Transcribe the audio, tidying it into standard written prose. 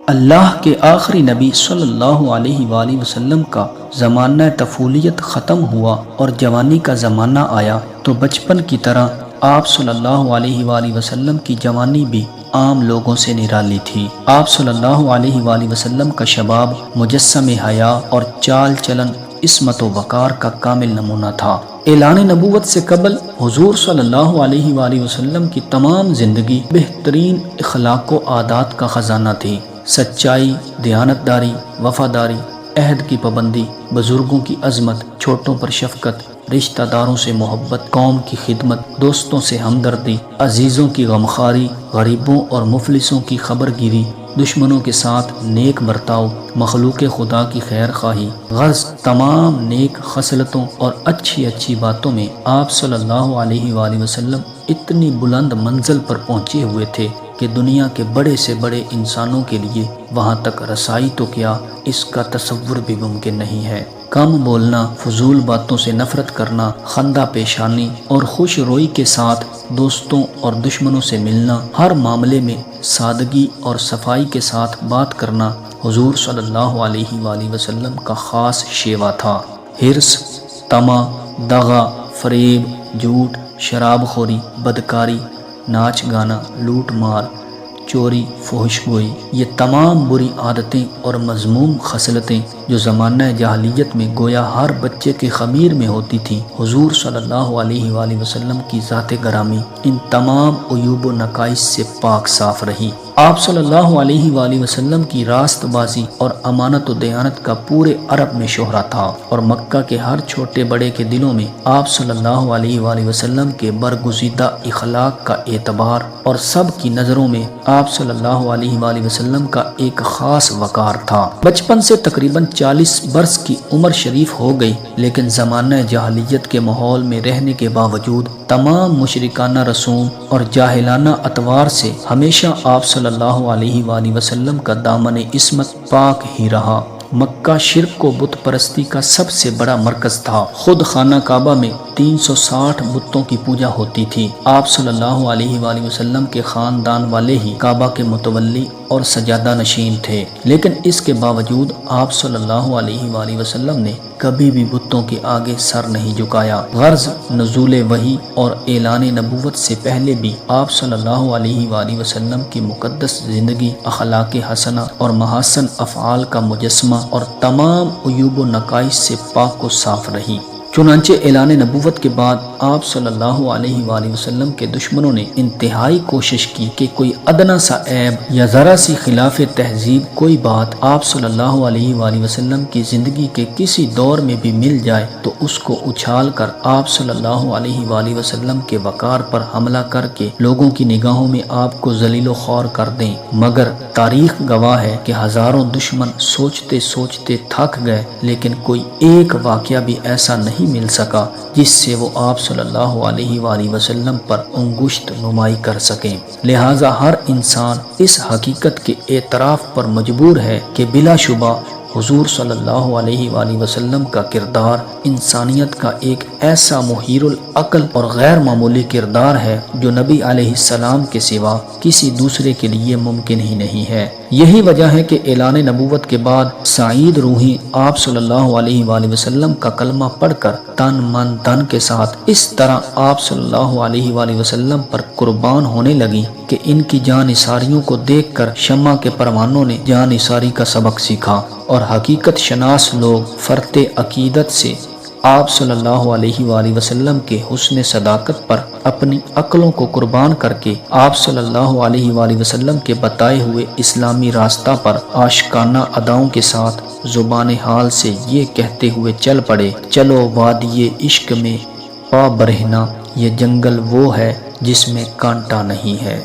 اللہ کے آخری نبی صلی اللہ علیہ وآلہ وسلم کا زمانہ طفولیت ختم ہوا اور جوانی کا زمانہ آیا تو بچپن کی طرح آپ صلی اللہ علیہ وآلہ وسلم کی جوانی بھی عام لوگوں سے نرالی تھی۔ آپ صلی اللہ علیہ وآلہ وسلم کا شباب مجسم حیا اور چال چلن عصمت و وقار کا کامل نمونہ تھا۔ اعلان نبوت سے قبل حضور صلی اللہ علیہ وآلہ وسلم کی تمام زندگی بہترین اخلاق و عادات کا خزانہ تھی۔ سچائی، دیانتداری، وفاداری، عہد کی پابندی، بزرگوں کی عظمت، چھوٹوں پر شفقت، رشتہ داروں سے محبت، قوم کی خدمت، دوستوں سے ہمدردی، عزیزوں کی غمخواری، غریبوں اور مفلسوں کی خبر گیری، دشمنوں کے ساتھ نیک برتاؤ، مخلوق خدا کی خیر خواہی، غرض تمام نیک خصلتوں اور اچھی باتوں میں آپ صلی اللہ علیہ وآلہ وسلم اتنی بلند منزل پر پہنچے ہوئے تھے کہ دنیا کے بڑے سے بڑے انسانوں کے لیے وہاں تک رسائی تو کیا، اس کا تصور بھی ممکن نہیں ہے۔ کم بولنا، فضول باتوں سے نفرت کرنا، خندہ پیشانی اور خوش روئی کے ساتھ دوستوں اور دشمنوں سے ملنا، ہر معاملے میں سادگی اور صفائی کے ساتھ بات کرنا حضور صلی اللہ علیہ وآلہ وسلم کا خاص شیوا تھا۔ حرص، طمع، دغا، فریب، جھوٹ، شراب خوری، بدکاری، ناچ گانا، لوٹ مار، چوری، فحش گوئی، یہ تمام بری عادتیں اور مذموم خصلتیں جو زمانہ جاہلیت میں گویا ہر بچے کے خمیر میں ہوتی تھیں، حضور صلی اللہ علیہ وآلہ وسلم کی ذات گرامی ان تمام عیوب و نقائص سے پاک صاف رہی۔ آپ صلی اللہ علیہ وآلہ وسلم کی راست بازی اور امانت و دیانت کا پورے عرب میں شہرہ تھا، اور مکہ کے ہر چھوٹے بڑے کے دلوں میں آپ صلی اللہ علیہ وآلہ وسلم کے برگزیدہ اخلاق کا اعتبار اور سب کی نظروں میں آپ صلی اللہ علیہ وآلہ وسلم کا ایک خاص وقار تھا۔ بچپن سے تقریباً 40 برس کی عمر شریف ہو گئی، لیکن زمانہ جاہلیت کے ماحول میں رہنے کے باوجود تمام مشرکانہ رسوم اور جاہلانہ اطوار سے ہمیشہ آپ صلی اللہ علیہ وآلہ وسلم کا دامن عصمت پاک ہی رہا۔ مکہ شرک و بت پرستی کا سب سے بڑا مرکز تھا۔ خود خانہ کعبہ میں 360 بتوں کی پوجا ہوتی تھی۔ آپ صلی اللہ علیہ وآلہ وسلم کے خاندان والے ہی کعبہ کے متولی اور سجادہ نشین تھے، لیکن اس کے باوجود آپ صلی اللہ علیہ وآلہ وسلم نے کبھی بھی بتوں کے آگے سر نہیں جھکایا۔ غرض نزول وحی اور اعلان نبوت سے پہلے بھی آپ صلی اللہ علیہ وآلہ وسلم کی مقدس زندگی اخلاق حسنہ اور محاسن افعال کا مجسمہ اور تمام عیوب و نقائص سے پاک و صاف رہی۔ چنانچہ اعلان نبوت کے بعد آپ صلی اللہ علیہ وآلہ وسلم کے دشمنوں نے انتہائی کوشش کی کہ کوئی ادنا سا عیب یا ذرا سی خلاف تہذیب کوئی بات آپ صلی اللہ علیہ وآلہ وسلم کی زندگی کے کسی دور میں بھی مل جائے تو اس کو اچھال کر آپ صلی اللہ علیہ وآلہ وسلم کے وقار پر حملہ کر کے لوگوں کی نگاہوں میں آپ کو ذلیل و خوار کر دیں۔ مگر تاریخ گواہ ہے کہ ہزاروں دشمن سوچتے سوچتے تھک گئے، لیکن کوئی ایک واقعہ بھی ایسا نہیں مل سکا جس سے وہ آپ صلی اللہ علیہ وآلہ وسلم پر انگشت نمائی کر سکیں۔ لہٰذا ہر انسان اس حقیقت کے اعتراف پر مجبور ہے کہ بلا شبہ حضور صلی اللہ علیہ وآلہ وسلم کا کردار انسانیت کا ایک ایسا محیر العقل اور غیر معمولی کردار ہے جو نبی علیہ السلام کے سوا کسی دوسرے کے لیے ممکن ہی نہیں ہے۔ یہی وجہ ہے کہ اعلان نبوت کے بعد سعید روحی آپ صلی اللہ علیہ وآلہ وسلم کا کلمہ پڑھ کر تن من دھن کے ساتھ اس طرح آپ صلی اللہ علیہ وآلہ وسلم پر قربان ہونے لگی کہ ان کی جان نثاریوں کو دیکھ کر شمع کے پروانوں نے جان نثاری کا سبق سیکھا، اور حقیقت شناس لوگ فرط عقیدت سے آپ صلی اللہ علیہ وآلہ وسلم کے حسن صداقت پر اپنی عقلوں کو قربان کر کے آپ صلی اللہ علیہ وآلہ وسلم کے بتائے ہوئے اسلامی راستہ پر عاشقانہ اداؤں کے ساتھ زبان حال سے یہ کہتے ہوئے چل پڑے، چلو وادی عشق میں پا برہنہ، یہ جنگل وہ ہے جس میں کانٹا نہیں ہے۔